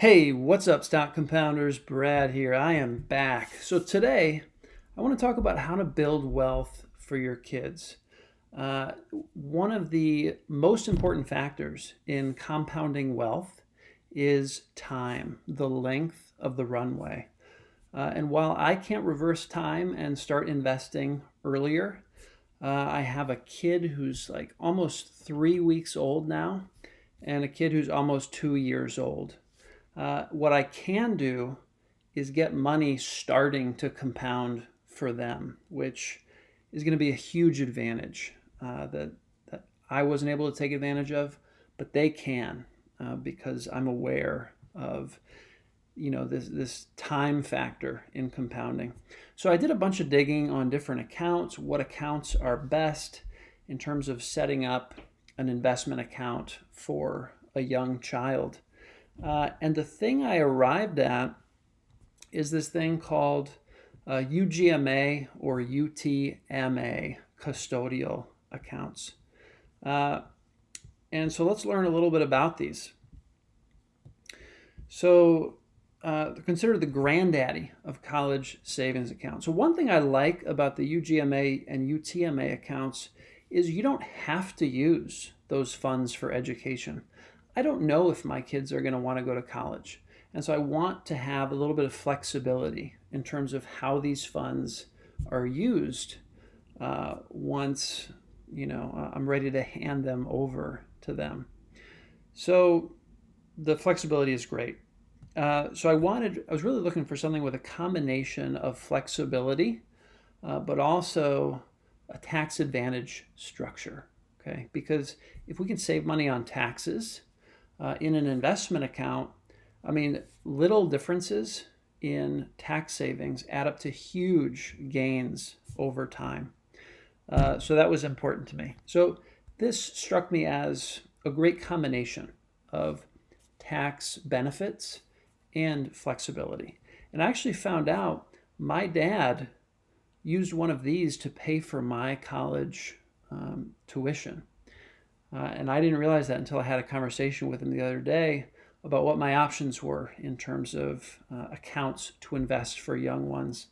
Hey, what's up, stock compounders? Brad here. I am back. So today, I want to talk about how to build wealth for your kids. Uh, One of the most important factors in compounding wealth is time, the length of the runway. And while I can't reverse time and start investing earlier, I have a kid who's like almost 3 weeks old now, and a kid who's almost 2 years old. What I can do is get money starting to compound for them, which is going to be a huge advantage that I wasn't able to take advantage of, but they can because I'm aware of this time factor in compounding. So I did a bunch of digging on different accounts, what accounts are best in terms of setting up an investment account for a young child. And the thing I arrived at is this thing called UGMA or UTMA custodial accounts. Uh, and so let's learn a little bit about these. So they're considered the granddaddy of college savings accounts. So one thing I like about the UGMA and UTMA accounts is you don't have to use those funds for education. I don't know if my kids are going to want to go to college. And so I want to have a little bit of flexibility in terms of how these funds are used once I'm ready to hand them over to them. So the flexibility is great. So I was really looking for something with a combination of flexibility, but also a tax advantage structure. Okay, because if we can save money on taxes in an investment account, I mean, little differences in tax savings add up to huge gains over time. So that was important to me. So this struck me as a great combination of tax benefits and flexibility. And I actually found out my dad used one of these to pay for my college tuition. And I didn't realize that until I had a conversation with him the other day about what my options were in terms of accounts to invest for young ones.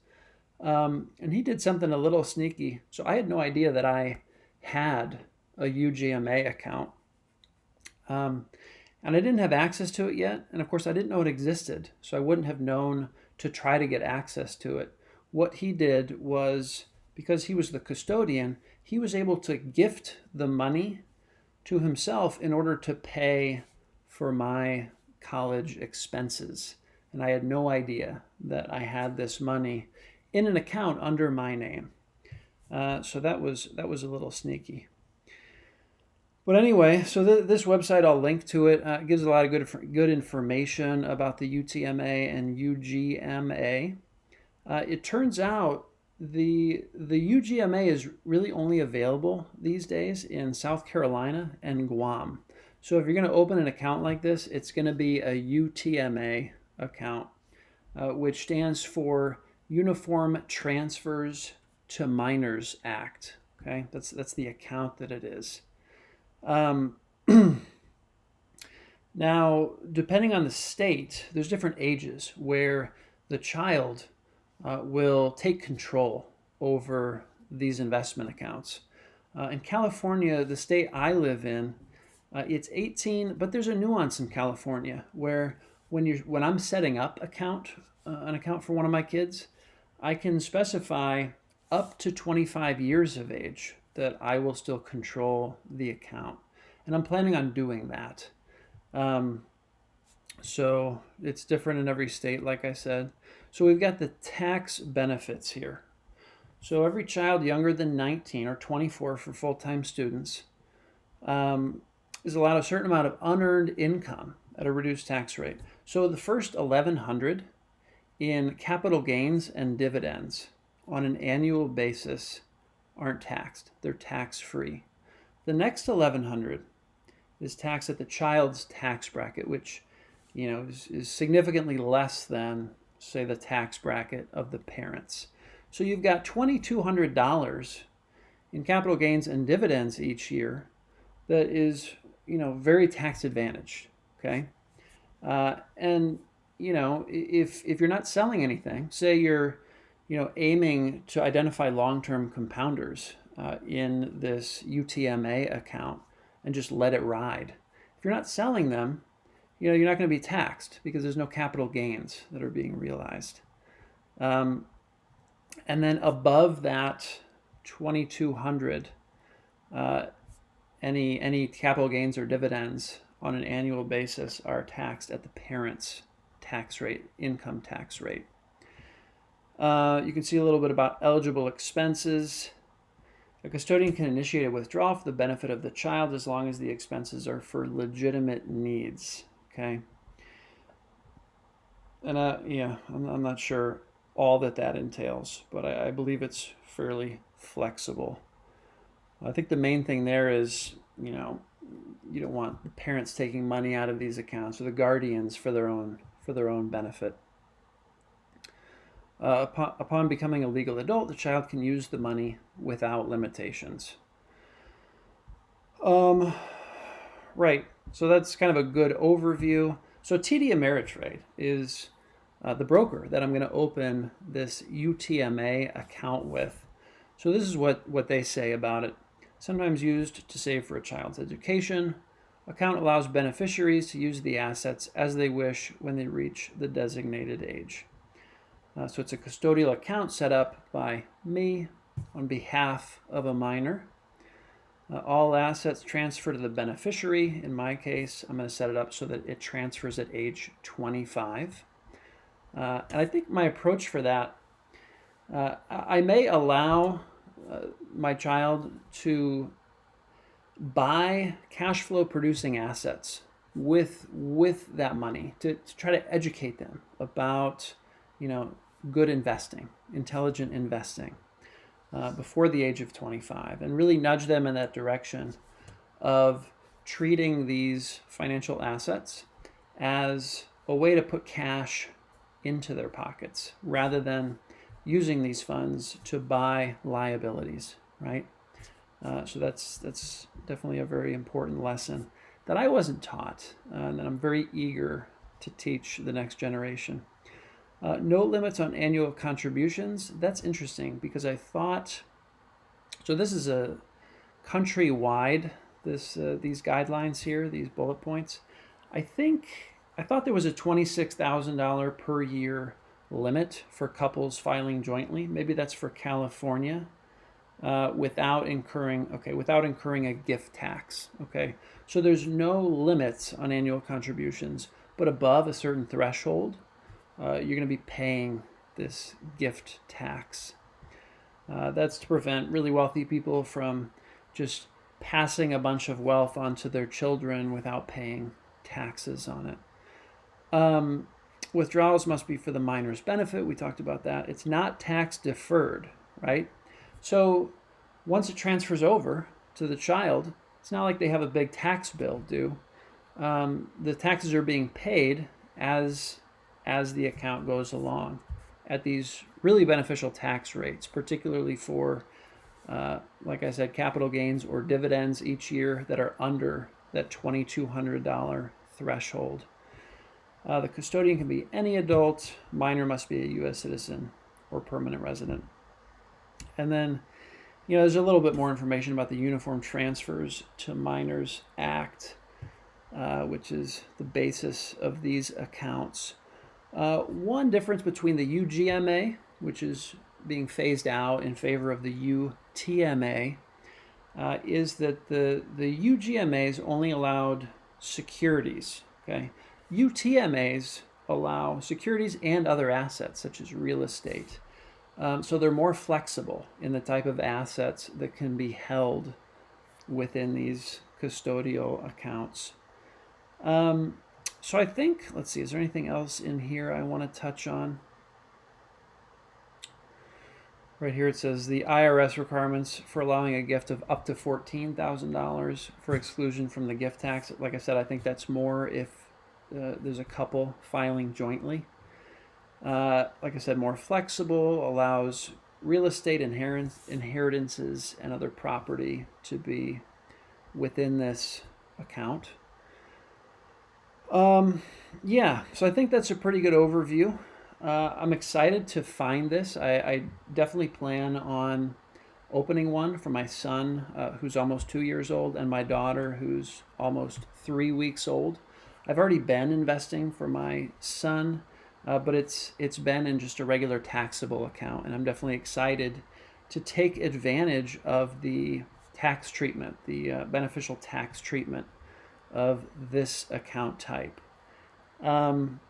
And he did something a little sneaky. So I had no idea that I had a UGMA account. And I didn't have access to it yet. And of course, I didn't know it existed. So I wouldn't have known to try to get access to it. What he did was, because he was the custodian, he was able to gift the money to himself in order to pay for my college expenses. And I had no idea that I had this money in an account under my name. So that was a little sneaky. But anyway, so this website, I'll link to it. It gives a lot of good information about the UTMA and UGMA. It turns out the UGMA is really only available these days in South Carolina and Guam. So if you're going to open an account like this, it's going to be a UTMA account, which stands for Uniform Transfers to Minors Act. Okay, that's the account that it is. Now, depending on the state, there's different ages where the child will take control over these investment accounts. In California, the state I live in, it's 18, but there's a nuance in California where when I'm setting up an account for one of my kids, I can specify up to 25 years of age that I will still control the account. And I'm planning on doing that. So it's different in every state, like I said. So we've got the tax benefits here. So every child younger than 19 or 24 for full-time students is allowed a certain amount of unearned income at a reduced tax rate. So the first $1,100 in capital gains and dividends on an annual basis aren't taxed. They're tax-free. The next $1,100 is taxed at the child's tax bracket, which is significantly less than, say, the tax bracket of the parents. So you've got $2,200 in capital gains and dividends each year that is very tax advantaged. Okay. And if you're not selling anything, say you're aiming to identify long-term compounders in this UTMA account and just let it ride. If you're not selling them, you're not going to be taxed because there's no capital gains that are being realized. And then above that 2,200, any capital gains or dividends on an annual basis are taxed at the parent's tax rate, income tax rate. You can see a little bit about eligible expenses. A custodian can initiate a withdrawal for the benefit of the child as long as the expenses are for legitimate needs. Okay. And I'm not sure all that entails, but I believe it's fairly flexible. I think the main thing there is, you don't want the parents taking money out of these accounts or the guardians for their own benefit. Upon becoming a legal adult, the child can use the money without limitations. Right. So that's kind of a good overview. So TD Ameritrade is the broker that I'm going to open this UTMA account with. So this is what they say about it. Sometimes used to save for a child's education. Account allows beneficiaries to use the assets as they wish when they reach the designated age. So it's a custodial account set up by me on behalf of a minor. All assets transfer to the beneficiary. In my case, I'm going to set it up so that it transfers at age 25. And I think my approach for that, I may allow my child to buy cash flow producing assets with that money to try to educate them about good investing, intelligent investing before the age of 25, and really nudge them in that direction of treating these financial assets as a way to put cash into their pockets rather than using these funds to buy liabilities, right? So that's definitely a very important lesson that I wasn't taught, and that I'm very eager to teach the next generation. No limits on annual contributions. That's interesting because I thought, so this is a countrywide, these guidelines here, these bullet points. I thought there was a $26,000 per year limit for couples filing jointly. Maybe that's for California, without incurring a gift tax. Okay, so there's no limits on annual contributions, but above a certain threshold, you're going to be paying this gift tax. That's to prevent really wealthy people from just passing a bunch of wealth onto their children without paying taxes on it. Withdrawals must be for the minor's benefit. We talked about that. It's not tax deferred, right? So once it transfers over to the child, it's not like they have a big tax bill due. The taxes are being paid as the account goes along at these really beneficial tax rates, particularly for, like I said, capital gains or dividends each year that are under that $2,200 threshold. The custodian can be any adult. Minor must be a U.S. citizen or permanent resident. And then, there's a little bit more information about the Uniform Transfers to Minors Act, which is the basis of these accounts. One difference between the UGMA, which is being phased out in favor of the UTMA, is that the UGMAs only allowed securities. Okay, UTMAs allow securities and other assets such as real estate. So they're more flexible in the type of assets that can be held within these custodial accounts. So I think, let's see, is there anything else in here I want to touch on? Right here it says the IRS requirements for allowing a gift of up to $14,000 for exclusion from the gift tax. Like I said, I think that's more if there's a couple filing jointly. Like I said, more flexible, allows real estate inheritances and other property to be within this account. Yeah, so I think that's a pretty good overview. I'm excited to find this. I definitely plan on opening one for my son, who's almost 2 years old, and my daughter, who's almost 3 weeks old. I've already been investing for my son, but it's been in just a regular taxable account, and I'm definitely excited to take advantage of the tax treatment, the beneficial tax treatment of this account type. Um,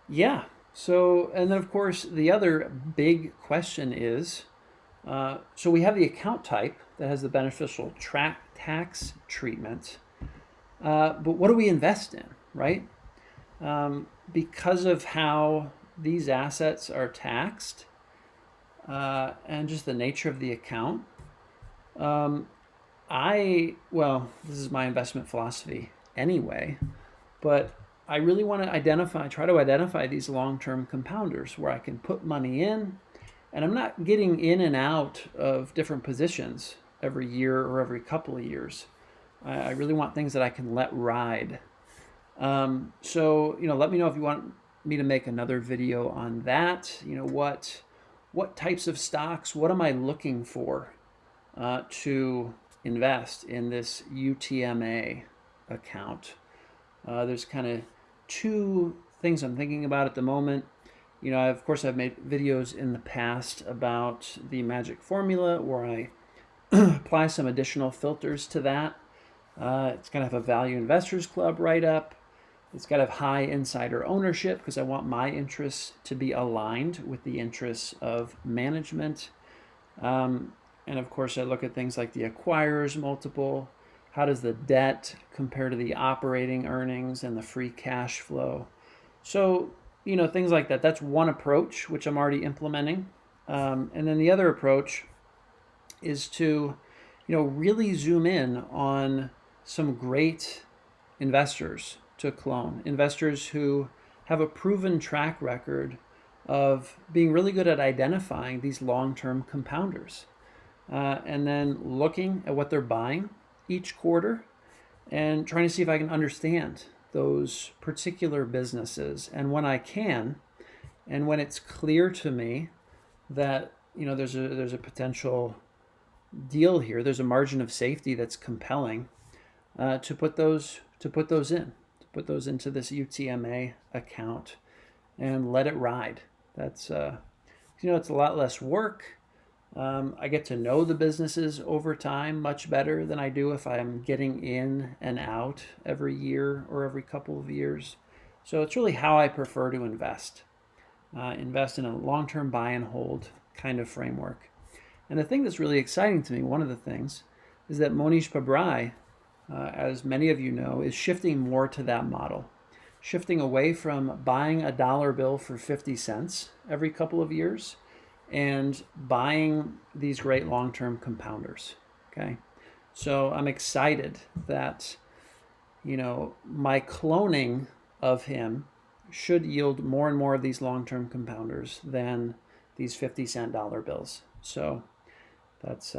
yeah. So, and then of course, the other big question is, so we have the account type that has the beneficial tax treatment, but what do we invest in, right? Because of how these assets are taxed, and just the nature of the account, um, well, this is my investment philosophy anyway, but I really want to try to identify these long-term compounders where I can put money in, and I'm not getting in and out of different positions every year or every couple of years. I really want things that I can let ride. So, let me know if you want me to make another video on that. What types of stocks, what am I looking for to invest in this UTMA account? There's kind of two things I'm thinking about at the moment. Of course, I've made videos in the past about the magic formula where I apply some additional filters to that. It's going to have a value investors club write-up. It's got to have high insider ownership because I want my interests to be aligned with the interests of management. And of course, I look at things like the acquirer's multiple. How does the debt compare to the operating earnings and the free cash flow? So, things like that. That's one approach, which I'm already implementing. And then the other approach is to, really zoom in on some great investors to clone. Investors who have a proven track record of being really good at identifying these long-term compounders. And then looking at what they're buying each quarter and trying to see if I can understand those particular businesses. And when I can, and when it's clear to me that there's a potential deal here, there's a margin of safety that's compelling, to put those into this UTMA account and let it ride. That's it's a lot less work. I get to know the businesses over time much better than I do if I'm getting in and out every year or every couple of years. So it's really how I prefer to invest. Invest in a long-term buy and hold kind of framework. And the thing that's really exciting to me, one of the things, is that Monish Pabrai, as many of you know, is shifting more to that model. Shifting away from buying a dollar bill for 50 cents every couple of years and buying these great long-term compounders. Okay, so I'm excited that my cloning of him should yield more and more of these long-term compounders than these 50-cent dollar bills. So that's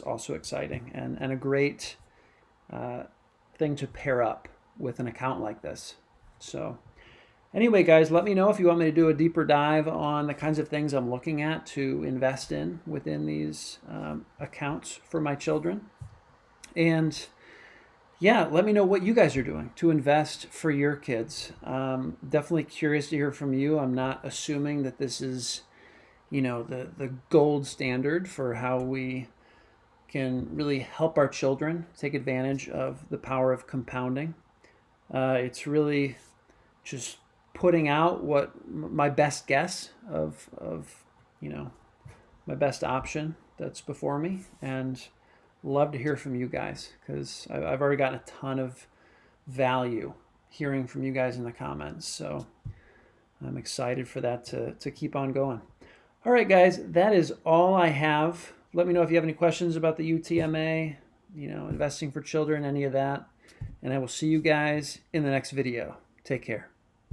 also exciting and a great thing to pair up with an account like this. So anyway, guys, let me know if you want me to do a deeper dive on the kinds of things I'm looking at to invest in within these accounts for my children. And yeah, let me know what you guys are doing to invest for your kids. Definitely curious to hear from you. I'm not assuming that this is, the gold standard for how we can really help our children take advantage of the power of compounding. It's really just putting out what my best guess of my best option that's before me, and love to hear from you guys because I've already gotten a ton of value hearing from you guys in the comments. So I'm excited for that to keep on going. All right, guys, that is all I have. Let me know if you have any questions about the UTMA, investing for children, any of that. And I will see you guys in the next video. Take care.